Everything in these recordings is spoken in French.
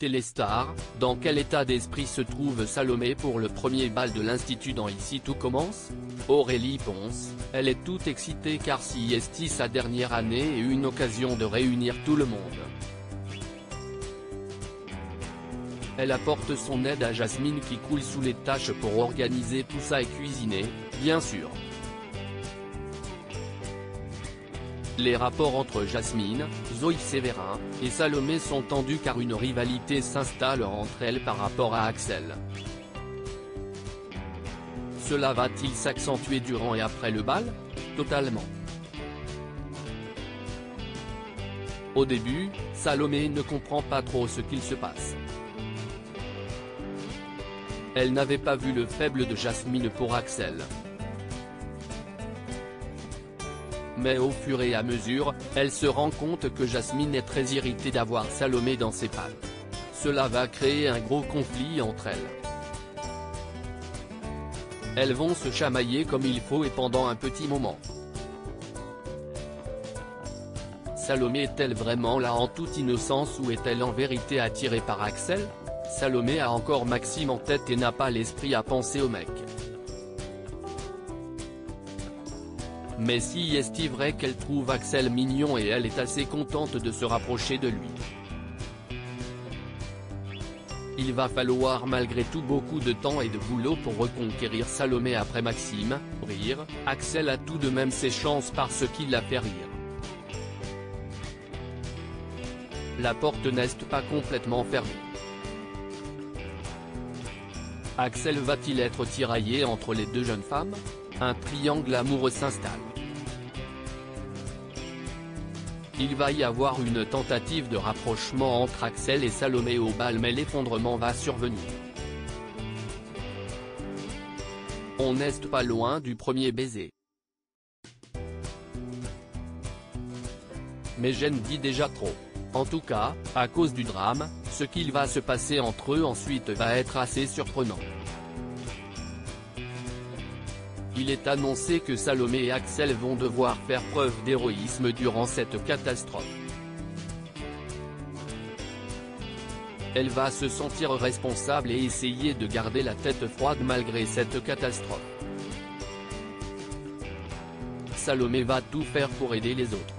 Téléstar, dans quel état d'esprit se trouve Salomé pour le premier bal de l'Institut dans Ici tout commence? Aurélie Ponce, elle est toute excitée car CIST sa dernière année et une occasion de réunir tout le monde. Elle apporte son aide à Jasmine qui coule sous les tâches pour organiser tout ça et cuisiner, bien sûr. Les rapports entre Jasmine, Zoe Sévérin, et Salomé sont tendus car une rivalité s'installe entre elles par rapport à Axel. Cela va-t-il s'accentuer durant et après le bal? Totalement. Au début, Salomé ne comprend pas trop ce qu'il se passe. Elle n'avait pas vu le faible de Jasmine pour Axel. Mais au fur et à mesure, elle se rend compte que Jasmine est très irritée d'avoir Salomé dans ses pattes. Cela va créer un gros conflit entre elles. Elles vont se chamailler comme il faut et pendant un petit moment. Salomé est-elle vraiment là en toute innocence ou est-elle en vérité attirée par Axel? Salomé a encore Maxime en tête et n'a pas l'esprit à penser au mec. Mais si est-il vrai qu'elle trouve Axel mignon et elle est assez contente de se rapprocher de lui. Il va falloir malgré tout beaucoup de temps et de boulot pour reconquérir Salomé après Maxime, rire, Axel a tout de même ses chances parce qu'il la fait rire. La porte n'est pas complètement fermée. Axel va-t-il être tiraillé entre les deux jeunes femmes? Un triangle amoureux s'installe. Il va y avoir une tentative de rapprochement entre Axel et Salomé au bal mais l'effondrement va survenir. On n'est pas loin du premier baiser. Mais Jen dit déjà trop. En tout cas, à cause du drame, ce qu'il va se passer entre eux ensuite va être assez surprenant. Il est annoncé que Salomé et Axel vont devoir faire preuve d'héroïsme durant cette catastrophe. Elle va se sentir responsable et essayer de garder la tête froide malgré cette catastrophe. Salomé va tout faire pour aider les autres.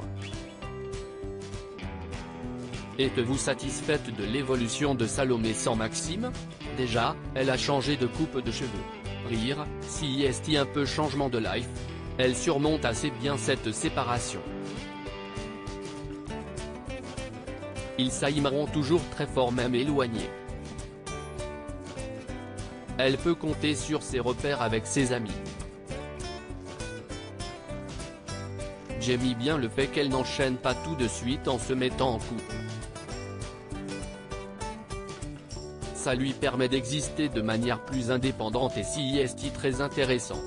Êtes-vous satisfaite de l'évolution de Salomé sans Maxime? Déjà, elle a changé de coupe de cheveux. Rire, si est un peu changement de life. Elle surmonte assez bien cette séparation. Ils s'aimeront toujours très fort même éloignés. Elle peut compter sur ses repères avec ses amis. J'aime bien le fait qu'elle n'enchaîne pas tout de suite en se mettant en couple. Ça lui permet d'exister de manière plus indépendante et si est très intéressant.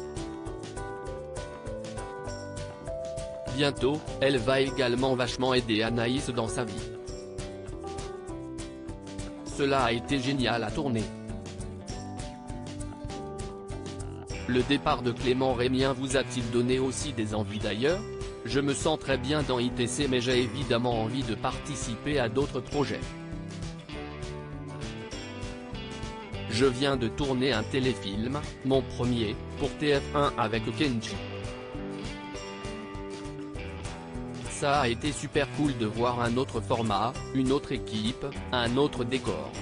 Bientôt, elle va également vachement aider Anaïs dans sa vie. Cela a été génial à tourner. Le départ de Clément Rémien vous a-t-il donné aussi des envies d'ailleurs? Je me sens très bien dans ITC mais j'ai évidemment envie de participer à d'autres projets. Je viens de tourner un téléfilm, mon premier, pour TF1 avec Kenji. Ça a été super cool de voir un autre format, une autre équipe, un autre décor.